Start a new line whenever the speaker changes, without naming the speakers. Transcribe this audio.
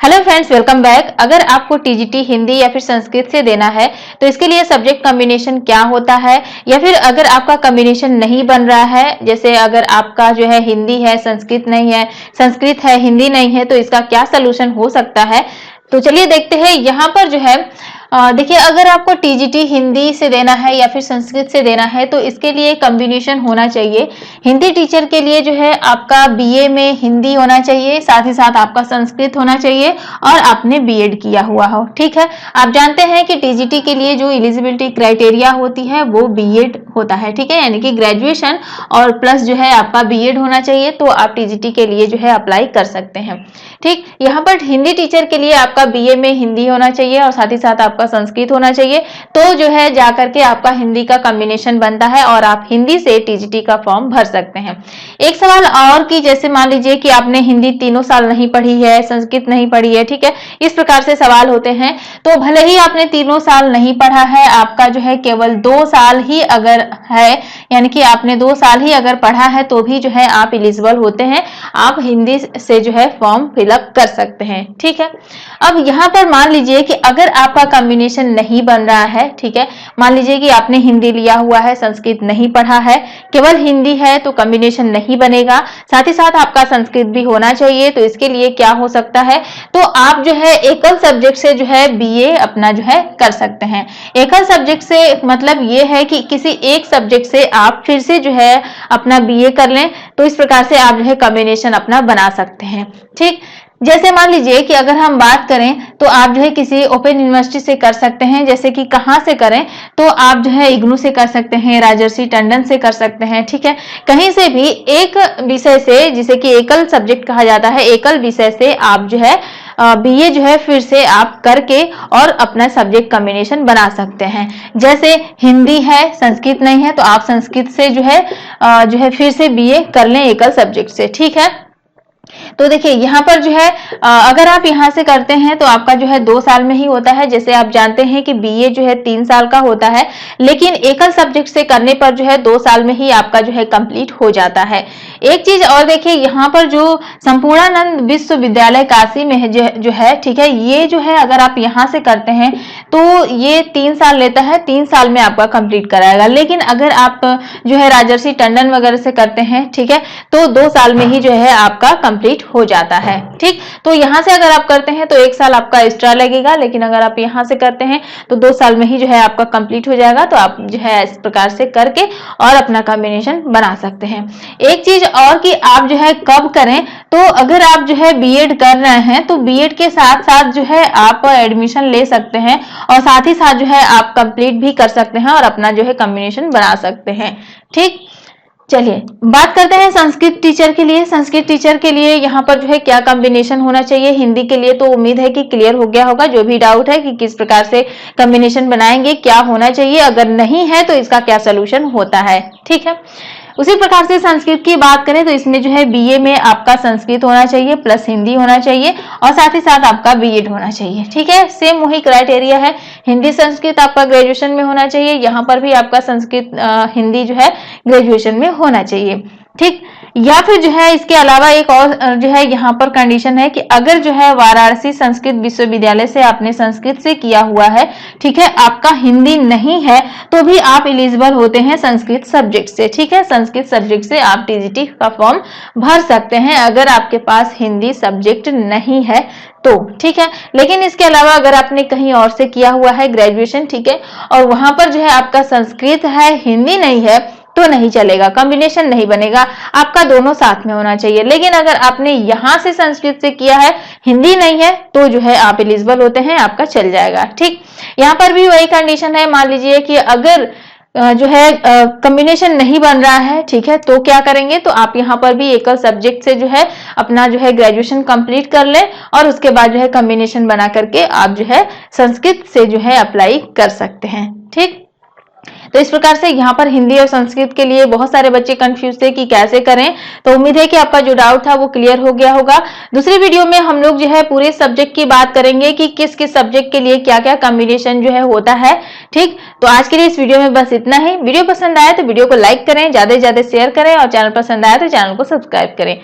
Hello friends, welcome back. अगर आपको TGT Hindi या फिर संस्कृत से देना है तो इसके लिए सब्जेक्ट कॉम्बिनेशन क्या होता है, या फिर अगर आपका कॉम्बिनेशन नहीं बन रहा है, जैसे अगर आपका जो है हिंदी है संस्कृत नहीं है, संस्कृत है हिंदी नहीं है, तो इसका क्या सलूशन हो सकता है। तो चलिए देखते हैं। यहाँ पर जो है देखिए, अगर आपको टीजीटी हिंदी से देना है या फिर संस्कृत से देना है तो इसके लिए कॉम्बिनेशन होना चाहिए। हिंदी टीचर के लिए जो है आपका बीए में हिंदी होना चाहिए, साथ ही साथ आपका संस्कृत होना चाहिए और आपने बीएड किया हुआ हो। ठीक है, आप जानते हैं कि टीजीटी के लिए जो एलिजिबिलिटी क्राइटेरिया होती है वो बीएड होता है। ठीक है, यानी कि ग्रेजुएशन और प्लस जो है आपका बीएड होना चाहिए, तो आप टीजीटी के लिए जो है अप्लाई कर सकते हैं। ठीक, यहाँ पर हिंदी टीचर के लिए आपका बीए में हिंदी होना चाहिए और साथ ही साथ आपका संस्कृत होना चाहिए, तो जो है जाकर के आपका हिंदी का कॉम्बिनेशन बनता है और आप हिंदी से टीजीटी का फॉर्म भर सकते हैं। एक सवाल और कि जैसे मान लीजिए कि आपने हिंदी तीनों साल नहीं पढ़ी है, संस्कृत नहीं पढ़ी है, ठीक है, इस प्रकार से सवाल होते हैं। तो भले ही आपने तीनों साल नहीं पढ़ा है, आपका जो है केवल 2 साल ही अगर है, यानी कि आपने 2 साल ही अगर पढ़ा है तो भी जो है आप एलिजिबल होते हैं, आप हिंदी से जो है फॉर्म फिलअप कर सकते हैं। ठीक है, अब यहाँ पर मान लीजिए कि अगर आपका कॉम्बिनेशन नहीं बन रहा है, ठीक है, मान लीजिए कि आपने हिंदी लिया हुआ है, संस्कृत नहीं पढ़ा है, केवल हिंदी है, तो कॉम्बिनेशन नहीं बनेगा। साथ ही साथ आपका संस्कृत भी होना चाहिए, तो इसके लिए क्या हो सकता है, तो आप जो है एकल सब्जेक्ट से जो है बीए अपना जो है कर सकते हैं। एकल सब्जेक्ट से मतलब ये है कि किसी एक सब्जेक्ट से आप फिर से जो है अपना बीए कर लें, तो इस प्रकार से आप जो है कॉम्बिनेशन अपना बना सकते हैं। ठीक, जैसे मान लीजिए कि अगर हम बात करें तो आप जो है किसी ओपन यूनिवर्सिटी से कर सकते हैं। जैसे कि कहाँ से करें, तो आप जो है इग्नू से कर सकते हैं, राजर्षि टंडन से कर सकते हैं। ठीक है, कहीं से भी एक विषय से, जिसे कि एकल सब्जेक्ट कहा जाता है, एकल विषय से आप जो है बीए जो है फिर से आप करके और अपना सब्जेक्ट कॉम्बिनेशन बना सकते हैं। जैसे हिंदी है, संस्कृत नहीं है, तो आप संस्कृत से जो है फिर से बीए कर लें एकल सब्जेक्ट से। ठीक है, तो देखिए यहाँ पर जो है अगर आप यहाँ से करते हैं तो आपका जो है 2 साल में ही होता है। जैसे आप जानते हैं कि बीए जो है 3 साल का होता है, लेकिन एकल सब्जेक्ट से करने पर जो है 2 साल में ही आपका जो है कंप्लीट हो जाता है। एक चीज और देखिए, यहाँ पर जो संपूर्णानंद विश्वविद्यालय काशी में जो है, ठीक है, ये जो है अगर आप यहाँ से करते हैं तो ये 3 साल लेता है, 3 साल में आपका कंप्लीट कराएगा। लेकिन अगर आप जो है राजर्षि टंडन वगैरह से करते हैं, ठीक है, तो 2 साल में ही जो है आपका कंप्लीट हो जाता है। ठीक, तो यहाँ से अगर आप करते हैं तो 1 साल आपका एक्स्ट्रा लगेगा, लेकिन अगर आप यहाँ से करते हैं तो 2 साल में ही जो है आपका कंप्लीट हो जाएगा। तो आप जो है इस प्रकार से करके और अपना कॉम्बिनेशन बना सकते हैं। एक चीज और कि आप जो है कब करें, तो अगर आप जो है बीएड कर रहे हैं तो बीएड के साथ साथ जो है आप एडमिशन ले सकते हैं और साथ ही साथ जो है आप कंप्लीट भी कर सकते हैं और अपना जो है कॉम्बिनेशन बना सकते हैं। ठीक, चलिए बात करते हैं संस्कृत टीचर के लिए। संस्कृत टीचर के लिए यहाँ पर जो है क्या कॉम्बिनेशन होना चाहिए। हिंदी के लिए तो उम्मीद है कि क्लियर हो गया होगा। जो भी डाउट है कि किस प्रकार से कॉम्बिनेशन बनाएंगे, क्या होना चाहिए, अगर नहीं है तो इसका क्या सोल्यूशन होता है। ठीक है, उसी प्रकार से संस्कृत की बात करें तो इसमें जो है बीए में आपका संस्कृत होना चाहिए, प्लस हिंदी होना चाहिए और साथ ही साथ आपका बीएड होना चाहिए। ठीक है, सेम वही क्राइटेरिया है। हिंदी संस्कृत आपका ग्रेजुएशन में होना चाहिए, यहाँ पर भी आपका संस्कृत हिंदी जो है ग्रेजुएशन में होना चाहिए। ठीक, या फिर जो है इसके अलावा एक और जो है यहाँ पर कंडीशन है कि अगर जो है वाराणसी संस्कृत विश्वविद्यालय से आपने संस्कृत से किया हुआ है, ठीक है, आपका हिंदी नहीं है, तो भी आप एलिजिबल होते हैं संस्कृत सब्जेक्ट से। ठीक है, संस्कृत सब्जेक्ट से आप टीजीटी का फॉर्म भर सकते हैं अगर आपके पास हिंदी सब्जेक्ट नहीं है तो। ठीक है, लेकिन इसके अलावा अगर आपने कहीं और से किया हुआ है ग्रेजुएशन, ठीक है, और वहां पर जो है आपका संस्कृत है, हिंदी नहीं है, तो नहीं चलेगा, कॉम्बिनेशन नहीं बनेगा, आपका दोनों साथ में होना चाहिए। लेकिन अगर आपने यहाँ से संस्कृत से किया है, हिंदी नहीं है, तो जो है आप एलिजिबल होते हैं, आपका चल जाएगा। ठीक, यहाँ पर भी वही कंडीशन है। मान लीजिए कि अगर जो है कॉम्बिनेशन नहीं बन रहा है, ठीक है, तो क्या करेंगे, तो आप यहाँ पर भी एकल सब्जेक्ट से जो है अपना जो है ग्रेजुएशन कंप्लीट कर लें और उसके बाद जो है कॉम्बिनेशन बना करके आप जो है संस्कृत से जो है अप्लाई कर सकते हैं। ठीक, तो इस प्रकार से यहाँ पर हिंदी और संस्कृत के लिए बहुत सारे बच्चे कंफ्यूज थे कि कैसे करें। तो उम्मीद है कि आपका जो डाउट था वो क्लियर हो गया होगा। दूसरी वीडियो में हम लोग जो है पूरे सब्जेक्ट की बात करेंगे कि किस किस सब्जेक्ट के लिए क्या क्या कॉम्बिनेशन जो है होता है। ठीक, तो आज के लिए इस वीडियो में बस इतना ही। वीडियो पसंद आया तो वीडियो को लाइक करें, ज्यादा से ज्यादा शेयर करें और चैनल पसंद आया तो चैनल को सब्सक्राइब करें।